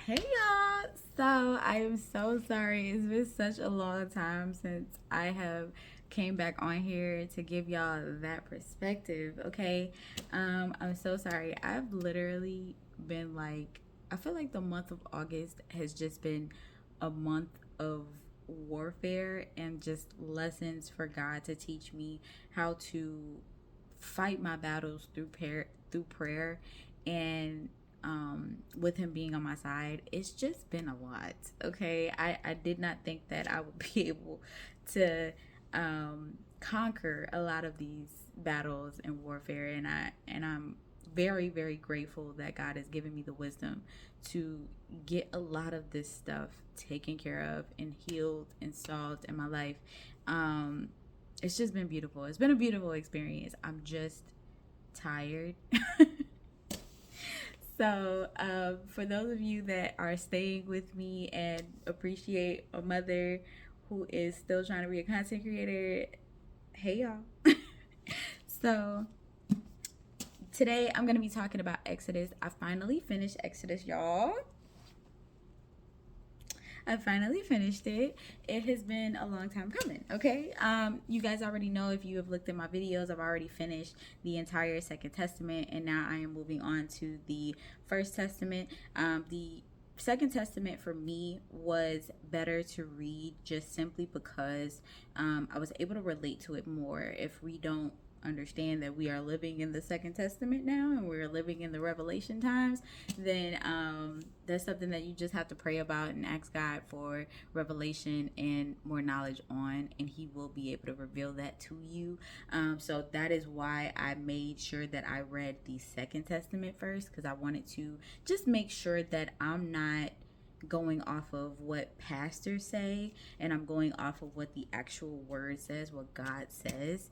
Hey y'all! So I am so sorry. It's been such a long time since I have came back on here to give y'all that perspective. Okay, I'm so sorry. I've literally been like, I feel like the month of August has just been a month of warfare and just lessons for God to teach me how to fight my battles through prayer and with him being on my side. It's just been a lot. Okay, I did not think that I would be able to conquer a lot of these battles and warfare, and I'm very grateful that God has given me the wisdom to get a lot of this stuff taken care of and healed and solved in my life. um it's just been beautiful. It's been a beautiful experience. I'm just tired. So, for those of you that are staying with me and appreciate a mother who is still trying to be a content creator, hey y'all. So, today I'm going to be talking about Exodus. I finally finished Exodus, y'all. I finally finished it. It has been a long time coming. Okay. You guys already know, if you have looked at my videos, I've already finished the entire Second Testament, and now I am moving on to the First Testament. The Second Testament for me was better to read just simply because I was able to relate to it more. If we don't understand that we are living in the Second Testament now and we're living in the Revelation times, then that's something that you just have to pray about and ask God for revelation and more knowledge on, and He will be able to reveal that to you. So that is why I made sure that I read the Second Testament first, because I wanted to just make sure that I'm not going off of what pastors say, and I'm going off of what the actual word says, what God says.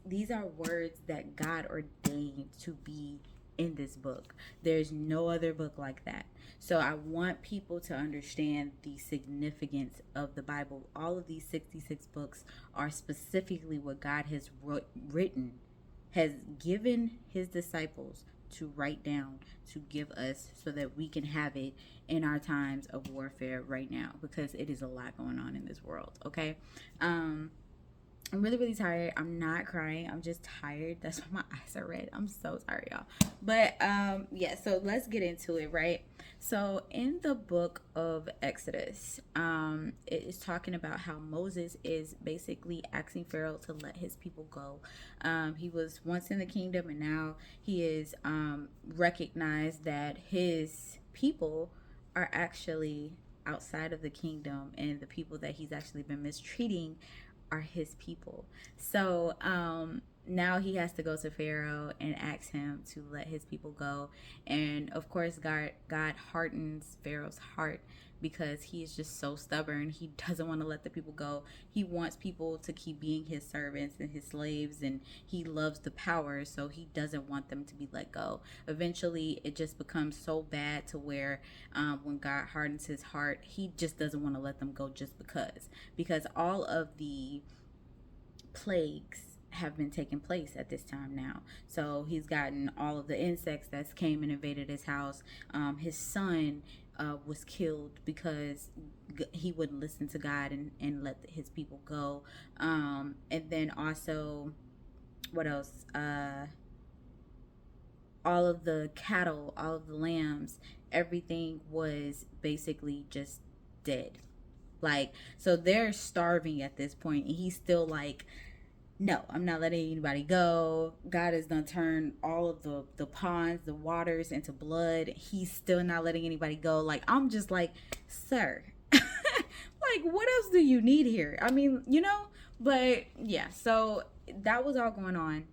These are words that God ordained to be in this book. There's no other book like that. So I want people to understand the significance of the Bible. All of these 66 books are specifically what God has written, has given his disciples to write down, to give us, so that we can have it in our times of warfare right now, because it is a lot going on in this world. Okay. um I'm really tired. I'm not crying. I'm just tired. That's why my eyes are red. I'm so sorry, y'all. But yeah, so let's get into it, right? So in the book of Exodus, it is talking about how Moses is basically asking Pharaoh to let his people go. He was once in the kingdom, and now he is recognized that his people are actually outside of the kingdom, and the people that he's actually been mistreating are his people. So now he has to go to Pharaoh and ask him to let his people go. And of course, God hardens Pharaoh's heart because he is just so stubborn. He doesn't want to let the people go. He wants people to keep being his servants and his slaves, and he loves the power, so he doesn't want them to be let go. Eventually, it just becomes so bad to where when God hardens his heart, he just doesn't want to let them go just because all of the plagues have been taking place at this time now. So he's gotten all of the insects that came and invaded his house. His son was killed because he wouldn't listen to God and let his people go. And then also, what else? All of the cattle, all of the lambs, everything was basically just dead. Like, so they're starving at this point, and he's still like, no, I'm not letting anybody go. God has done turned all of the ponds, the waters into blood. He's still not letting anybody go. Like, I'm just like, sir, like, what else do you need here? I mean, but yeah, so that was all going on.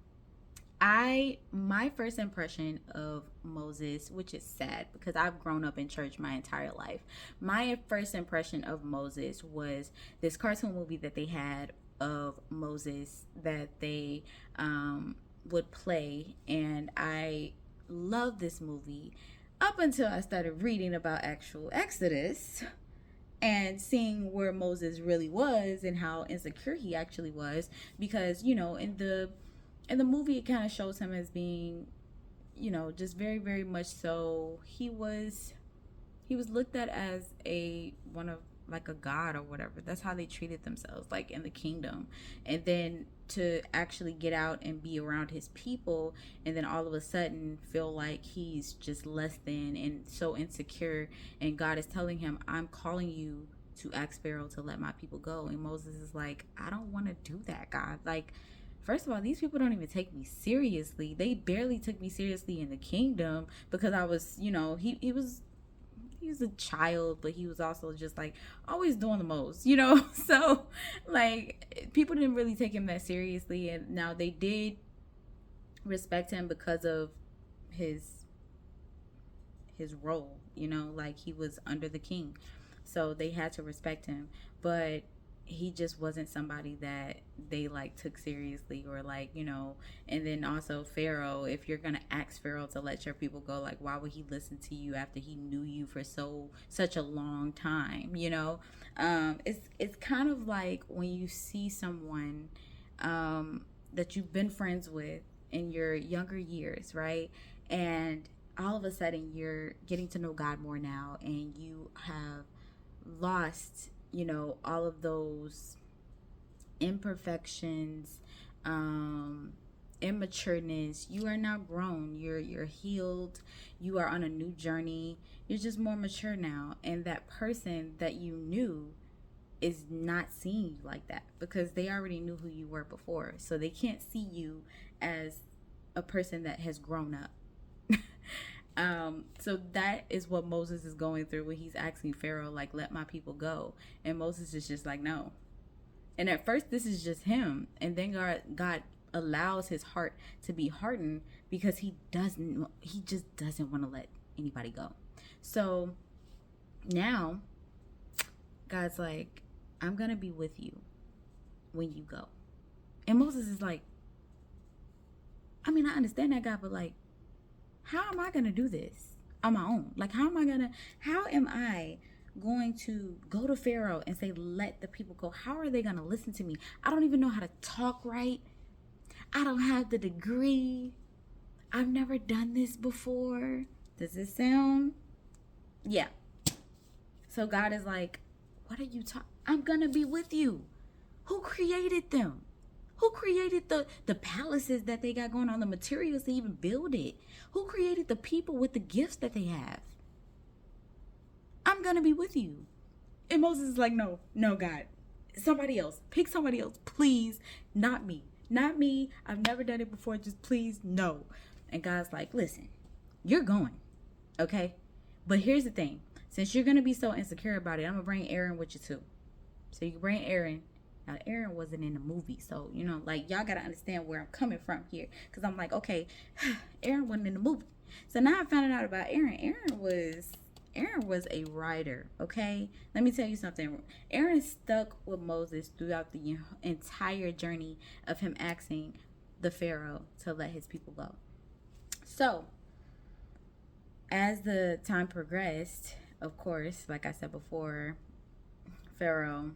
My first impression of Moses, which is sad because I've grown up in church my entire life. My first impression of Moses was this cartoon movie that they had of Moses that they would play, and I loved this movie up until I started reading about actual Exodus and seeing where Moses really was and how insecure he actually was, because in the movie it kind of shows him as being, just very much so, he was He was looked at as a one of like a god or whatever. That's how they treated themselves, like in the kingdom. And then to actually get out and be around his people, and then all of a sudden feel like he's just less than and so insecure. And God is telling him, I'm calling you to ask Pharaoh to let my people go. And Moses is like, I don't want to do that, God. Like, first of all, these people don't even take me seriously. They barely took me seriously in the kingdom because I was, he was a child, but he was also just like always doing the most, you know? So, like, people didn't really take him that seriously. And now they did respect him because of his his role, you know, like he was under the king. So they had to respect him. But he just wasn't somebody that they like took seriously, or like, you know. And then also Pharaoh, if you're gonna ask Pharaoh to let your people go, like, why would he listen to you after he knew you for such a long time, you know? It's kind of like when you see someone that you've been friends with in your younger years, right? And all of a sudden you're getting to know God more now, and you have lost, you know, all of those imperfections, immatureness. You are now grown. You're healed. You are on a new journey. You're just more mature now, and that person that you knew is not seeing you like that because they already knew who you were before. So they can't see you as a person that has grown up. So that is what Moses is going through when he's asking Pharaoh, like, let my people go. And Moses is just like, no. And at first, this is just him. And then God allows his heart to be hardened because he just doesn't want to let anybody go. So now God's like, I'm going to be with you when you go. And Moses is like, I mean, I understand that, God, but like, how am I going to do this on my own? Like, how am I going to go to Pharaoh and say, let the people go? How are they going to listen to me? I don't even know how to talk right. I don't have the degree. I've never done this before. Does this sound? Yeah. So God is like, what are you talking? I'm going to be with you. Who created them? Who created the palaces that they got going on, the materials to even build it? Who created the people with the gifts that they have? I'm going to be with you. And Moses is like, no, God. Somebody else. Pick somebody else, please. Not me. Not me. I've never done it before. Just please, no. And God's like, listen, you're going, okay? But here's the thing. Since you're going to be so insecure about it, I'm going to bring Aaron with you too. So you can bring Aaron. Now, Aaron wasn't in the movie, so, you know, like, y'all got to understand where I'm coming from here. Because I'm like, okay, Aaron wasn't in the movie. So now I found out about Aaron. Aaron was a writer, okay? Let me tell you something. Aaron stuck with Moses throughout the entire journey of him asking the Pharaoh to let his people go. So, as the time progressed, of course, like I said before, Pharaoh,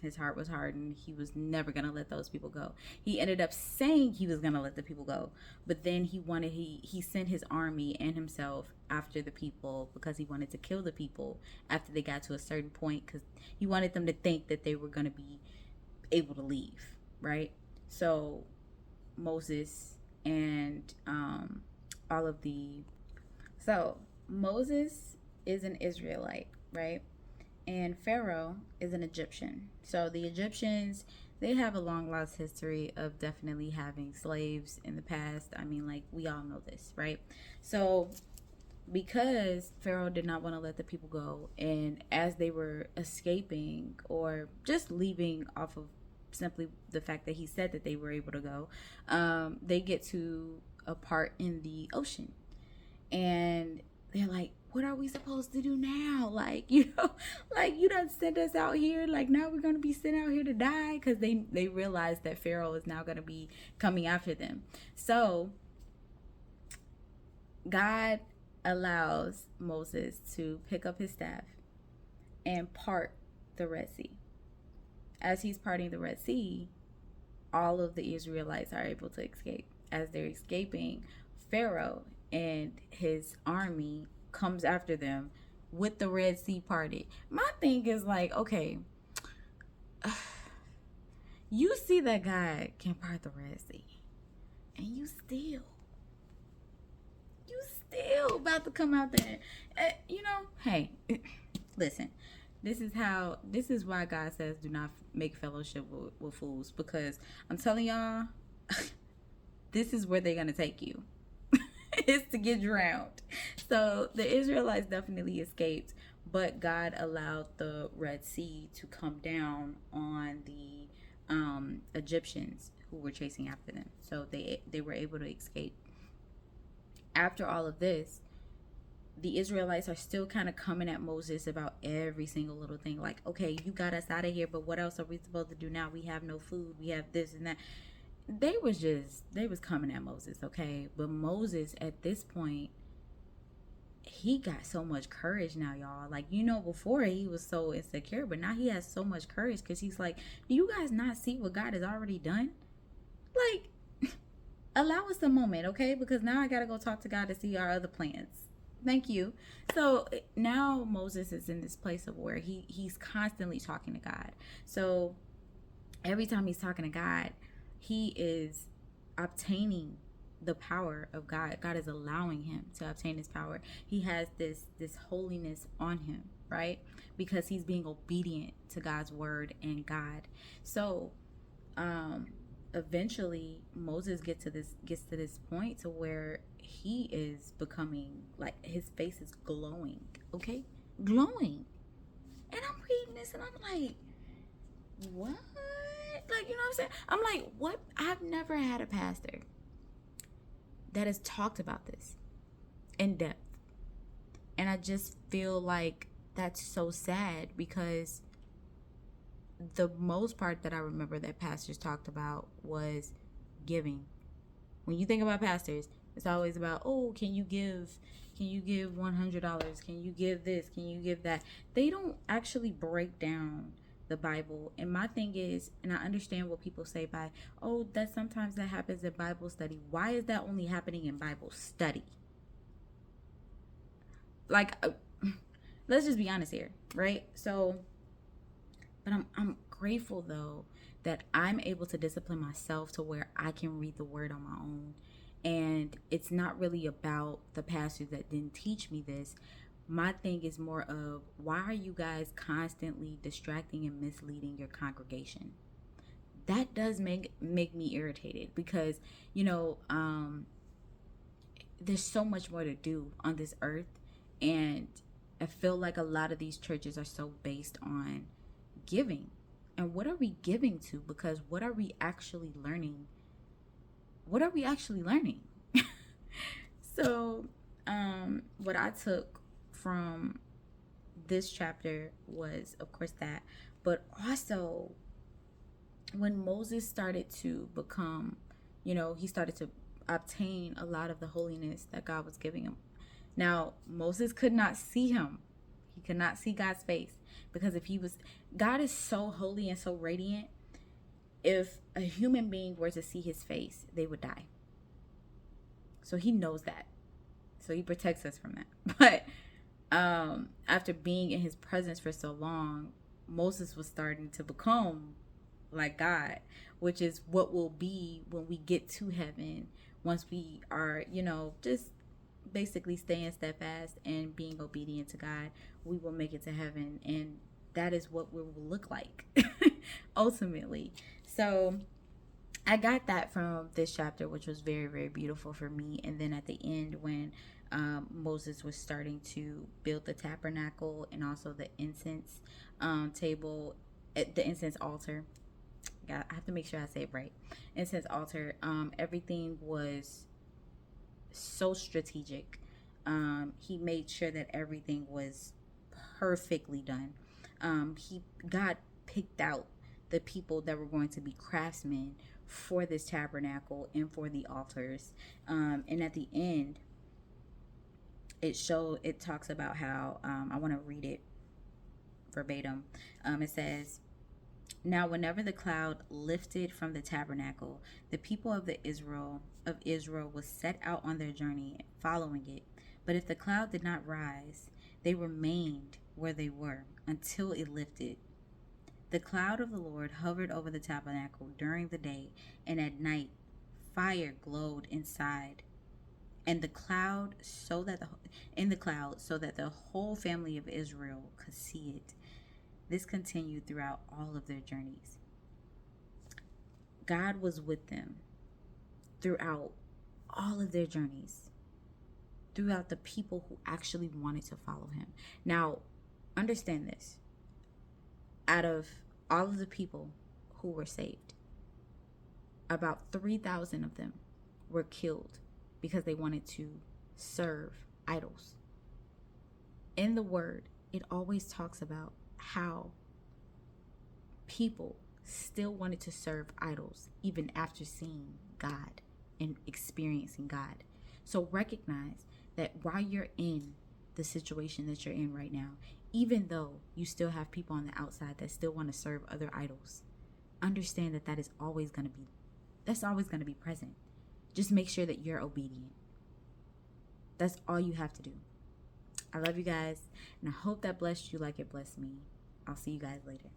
his heart was hardened. He was never going to let those people go. He ended up saying he was going to let the people go, but then he sent his army and himself after the people because he wanted to kill the people after they got to a certain point, because he wanted them to think that they were going to be able to leave, right? So Moses and all of the so Moses is an Israelite, right? And Pharaoh is an Egyptian. So the Egyptians, they have a long lost history of definitely having slaves in the past. I mean, like, we all know this, right? So because Pharaoh did not want to let the people go, and as they were escaping or just leaving off of simply the fact that he said that they were able to go, they get to a part in the ocean, and they're like, what are we supposed to do now? Like, you know, like, you done sent us out here. Like, now we're going to be sent out here to die, because they realize that Pharaoh is now going to be coming after them. So God allows Moses to pick up his staff and part the Red Sea. As he's parting the Red Sea, all of the Israelites are able to escape. As they're escaping, Pharaoh and his army comes after them with the Red Sea parted. My thing is like, okay, you see that God can part the Red Sea, and you still about to come out there. Hey, listen. This is why God says do not make fellowship with fools, because I'm telling y'all, this is where they're gonna take you. It's to get drowned. So the Israelites definitely escaped, but God allowed the Red Sea to come down on the Egyptians who were chasing after them. So they were able to escape. After all of this, the Israelites are still kind of coming at Moses about every single little thing. Like, okay, you got us out of here, but what else are we supposed to do now? We have no food. We have this and that. They was coming at Moses, okay? But Moses at this point, he got so much courage now, y'all. Like, before he was so insecure, but now he has so much courage because he's like, do you guys not see what God has already done? Like, allow us a moment, okay? Because now I got to go talk to God to see our other plans. Thank you. So now Moses is in this place of where he's constantly talking to God. So every time he's talking to God, he is obtaining the power of God. God is allowing him to obtain his power. He has this holiness on him, right? Because he's being obedient to God's word and God. So eventually Moses gets to this point to where he is becoming, like, his face is glowing, okay? Glowing. And I'm reading this and I'm like, what? Like, you know what I'm saying? I'm like, what? I've never had a pastor that has talked about this in depth. And I just feel like that's so sad, because the most part that I remember that pastors talked about was giving. When you think about pastors, it's always about, oh, can you give $100? Can you give this? Can you give that? They don't actually break down the Bible. And my thing is, and I understand what people say by, oh, that sometimes that happens in Bible study. Why is that only happening in Bible study? Like, let's just be honest here, right? So, but I'm grateful though that I'm able to discipline myself to where I can read the word on my own. And it's not really about the pastors that didn't teach me this. My thing is more of, why are you guys constantly distracting and misleading your congregation? That does make me irritated, because there's so much more to do on this earth, and I feel like a lot of these churches are so based on giving. And what are we giving to? Because what are we actually learning? So what I took from this chapter was, of course, that, but also when Moses started to become, he started to obtain a lot of the holiness that God was giving him. Now, Moses could not see him. He could not see God's face, because God is so holy and so radiant. If a human being were to see his face, they would die. So he knows that. So he protects us from that. But after being in his presence for so long, Moses was starting to become like God, which is what will be when we get to heaven, once we are, just basically staying steadfast and being obedient to God. We will make it to heaven, and that is what we will look like ultimately. So I got that from this chapter, which was very, very beautiful for me. And then at the end, when Moses was starting to build the tabernacle and also the incense table, the incense altar, I have to make sure I say it right. Incense altar, everything was so strategic. He made sure that everything was perfectly done. God picked out the people that were going to be craftsmen for this tabernacle and for the altars. And at the end, it talks about how, I want to read it verbatim. It says, "Now whenever the cloud lifted from the tabernacle, the people of Israel was set out on their journey, following it. But if the cloud did not rise, They remained where they were until it lifted. The cloud of the Lord hovered over the tabernacle during the day, and at night fire glowed inside, and the cloud so that the whole family of Israel could see it. This continued throughout all of their journeys. God was with them throughout all of their journeys, throughout the people who actually wanted to follow him. Now, understand this. Out of all of the people who were saved, about 3,000 of them were killed because they wanted to serve idols. In the word, it always talks about how people still wanted to serve idols even after seeing God and experiencing God. So recognize that while you're in the situation that you're in right now, even though you still have people on the outside that still want to serve other idols, understand that is always going to be present. Just make sure that you're obedient. That's all you have to do. I love you guys, and I hope that blessed you like it blessed me. I'll see you guys later.